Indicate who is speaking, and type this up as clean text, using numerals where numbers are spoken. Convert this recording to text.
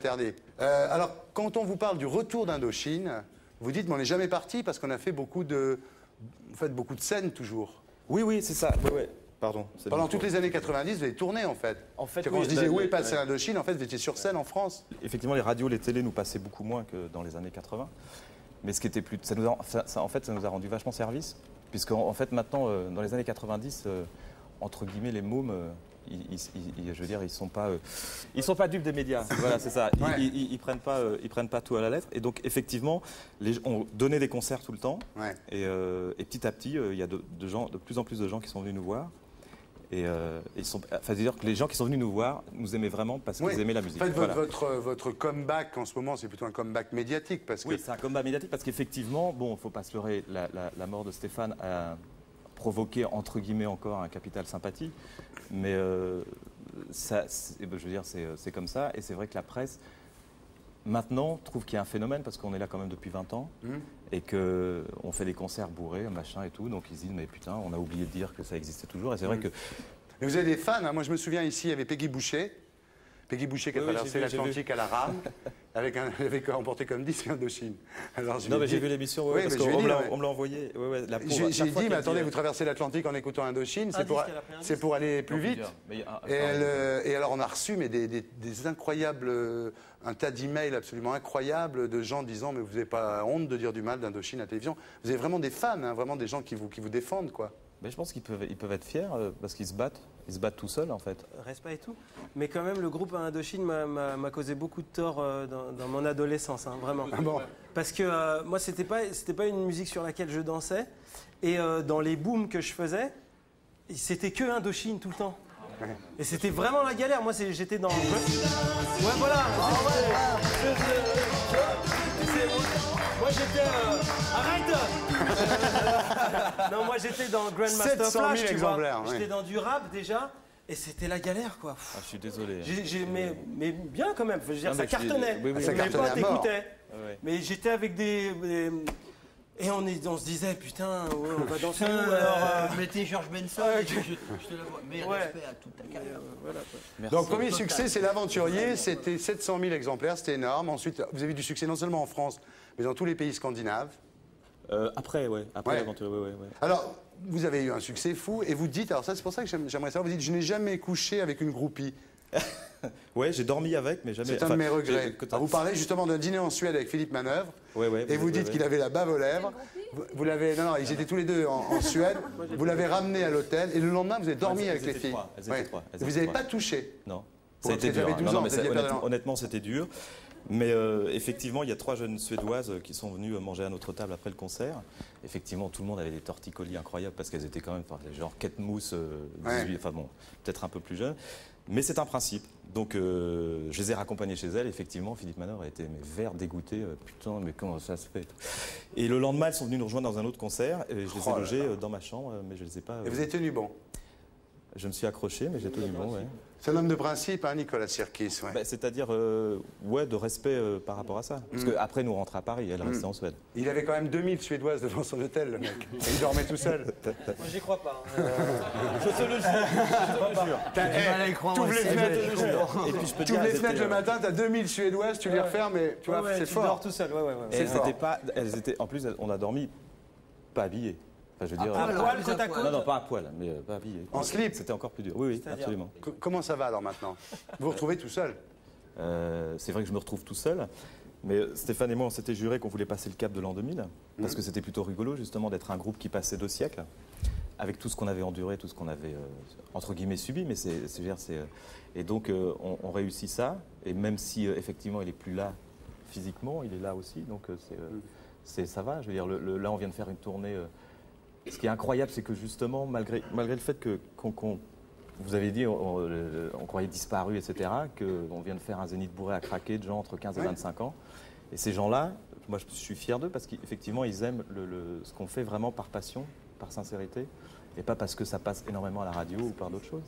Speaker 1: interdit. Alors, quand on vous parle du retour d'Indochine, vous dites, mais on n'est jamais parti parce qu'on a fait beaucoup de scènes toujours.
Speaker 2: Oui, oui, c'est ça. Oui, oui. Pardon.
Speaker 1: Pendant toutes les années 90, vous avez tourné, en fait.
Speaker 2: En fait,
Speaker 1: quand
Speaker 2: oui,
Speaker 1: je disais, où est passé Indochine, en fait, vous étiez sur scène en France.
Speaker 2: Effectivement, les radios, les télés nous passaient beaucoup moins que dans les années 80. Mais ce qui était plus... en fait, ça nous a rendu vachement service. Puisqu'en fait, maintenant, dans les années 90, entre guillemets, les mômes... je veux dire, ils sont pas dupes des médias. Voilà, c'est ça.
Speaker 1: Ouais.
Speaker 2: Ils prennent pas tout à la lettre. Et donc, effectivement, on donnait des concerts tout le temps.
Speaker 1: Ouais.
Speaker 2: Et petit à petit, il y a de plus en plus de gens qui sont venus nous voir. Et c'est-à-dire que les gens qui sont venus nous voir nous aimaient vraiment parce qu'ils aimaient la musique.
Speaker 1: En fait,
Speaker 2: voilà.
Speaker 1: votre comeback en ce moment, c'est plutôt un comeback médiatique. Parce que...
Speaker 2: Oui, c'est un comeback médiatique parce qu'effectivement, bon, il ne faut pas se leurrer, la mort de Stéphane a provoqué, entre guillemets, encore un capital sympathie. Mais je veux dire, c'est comme ça. Et c'est vrai que la presse, maintenant, trouve qu'il y a un phénomène parce qu'on est là quand même depuis 20 ans et qu'on fait des concerts bourrés, machin et tout. Donc ils se disent, mais putain, on a oublié de dire que ça existait toujours. Et c'est vrai que...
Speaker 1: Et vous avez des fans, hein. Moi je me souviens ici, il y avait Peggy Boucher. Peggy Boucher qui a traversé l'Atlantique à la rame, avec emporté comme disque Indochine. Alors,
Speaker 2: non, mais j'ai vu l'émission, ouais, parce qu'on me l'a envoyé. Ouais,
Speaker 1: j'ai dit, mais attendez, vous traversez l'Atlantique en écoutant Indochine, c'est pour aller plus vite. Et alors on a reçu des incroyables, un tas d'emails absolument incroyables de gens disant, mais vous n'avez pas honte de dire du mal d'Indochine à la télévision. Vous avez vraiment des fans, hein, vraiment des gens qui vous défendent, quoi.
Speaker 2: Mais je pense qu'ils peuvent être fiers parce qu'ils se battent. Ils se battent tout seuls, en fait.
Speaker 3: Respect et tout. Mais quand même, le groupe Indochine m'a causé beaucoup de tort dans mon adolescence, hein, vraiment.
Speaker 1: Ah bon.
Speaker 3: Parce que moi, c'était pas une musique sur laquelle je dansais. Et dans les booms que je faisais, c'était que Indochine tout le temps. Et c'était vraiment la galère. Moi, j'étais dans... Ouais, voilà. Moi, j'étais... Arrête. Non, moi, j'étais dans Grandmaster Flash, tu vois. J'étais dans du rap, déjà. Et c'était la galère, quoi.
Speaker 2: Ah, je suis désolé.
Speaker 3: Mais bien, quand même. Je veux dire, ça cartonnait.
Speaker 2: Oui,
Speaker 1: ça
Speaker 3: Mes potes écoutaient.
Speaker 2: Ouais.
Speaker 3: Mais j'étais avec des... Et on se disait, putain, on va danser où alors
Speaker 4: mettez George Benson, je te la vois. Mais respect à toute ta carrière.
Speaker 3: Voilà,
Speaker 1: Merci. Donc, premier succès, c'est L'Aventurier, c'était 700 000 exemplaires, c'était énorme. Ensuite, vous avez eu du succès non seulement en France, mais dans tous les pays scandinaves.
Speaker 2: Après, L'Aventurier, ouais.
Speaker 1: Alors, vous avez eu un succès fou, et vous dites, alors ça, c'est pour ça que j'aimerais savoir, vous dites, je n'ai jamais couché avec une groupie.
Speaker 2: Ouais, j'ai dormi avec, mais jamais...
Speaker 1: C'est un de mes regrets. Alors, vous parlez justement d'un dîner en Suède avec Philippe Manœuvre, et vous dites qu'il avait la bave aux lèvres. Vous l'avez... Non, ils étaient tous les deux en Suède. Vous l'avez ramené à l'hôtel, et le lendemain, vous avez dormi avec les filles.
Speaker 2: Elles étaient trois.
Speaker 1: Vous n'avez pas touché.
Speaker 2: Non.
Speaker 1: Ça a été dur.
Speaker 2: Honnêtement, c'était dur. Mais effectivement, il y a 3 jeunes Suédoises qui sont venues manger à notre table après le concert. Effectivement, tout le monde avait des torticolis incroyables parce qu'elles étaient quand même genre Kate Mousse, 18, enfin bon, peut-être un peu plus jeunes. Mais c'est un principe. Donc je les ai raccompagnées chez elles. Effectivement, Philippe Manœuvre a été vert dégoûté. Putain, mais comment ça se fait? Et le lendemain, elles sont venues nous rejoindre dans un autre concert. Et je les ai logées dans ma chambre, mais je ne les ai pas...
Speaker 1: Et vous avez tenu bon.
Speaker 2: Je me suis accroché, mais j'ai tenu bon, ouais.
Speaker 1: C'est un homme de principe, hein, Nicolas Sirkis. Ouais.
Speaker 2: Bah, c'est-à-dire, de respect par rapport à ça. Parce qu'après, nous rentrons à Paris, elle restait en Suède.
Speaker 1: Il avait quand même 2000 Suédoises devant son hôtel, le mec. Et il dormait tout seul.
Speaker 3: Moi, j'y crois pas.
Speaker 4: Je te le jure.
Speaker 1: T'ouvres les fenêtres le matin, t'as 2000 Suédoises, tu les refermes, mais tu vois, c'est fort.
Speaker 3: Tu dors tout seul,
Speaker 2: Elles étaient, en plus, on a dormi pas habillées. Enfin, je veux dire,
Speaker 3: à poil, côte à côte.
Speaker 2: Non, pas à poil, mais pas habillé.
Speaker 1: En slip.
Speaker 2: C'était encore plus dur. Oui, absolument.
Speaker 1: Comment ça va alors maintenant? Vous vous retrouvez tout seul?
Speaker 2: C'est vrai que je me retrouve tout seul. Mais Stéphane et moi, on s'était juré qu'on voulait passer le cap de l'an 2000. Parce que c'était plutôt rigolo, justement, d'être un groupe qui passait 2 siècles. Avec tout ce qu'on avait enduré, tout ce qu'on avait, entre guillemets, subi. Mais et donc, on réussit ça. Et même si, effectivement, il n'est plus là physiquement, il est là aussi. Donc, ça va. Je veux dire, là, on vient de faire une tournée... Ce qui est incroyable, c'est que justement, malgré le fait qu'on vous avez dit, on croyait disparu, etc., qu'on vient de faire un zénith bourré à craquer de gens entre 15 et 25 ans. Et ces gens-là, moi je suis fier d'eux parce qu'effectivement, ils aiment ce qu'on fait vraiment par passion, par sincérité, et pas parce que ça passe énormément à la radio ou par d'autres choses.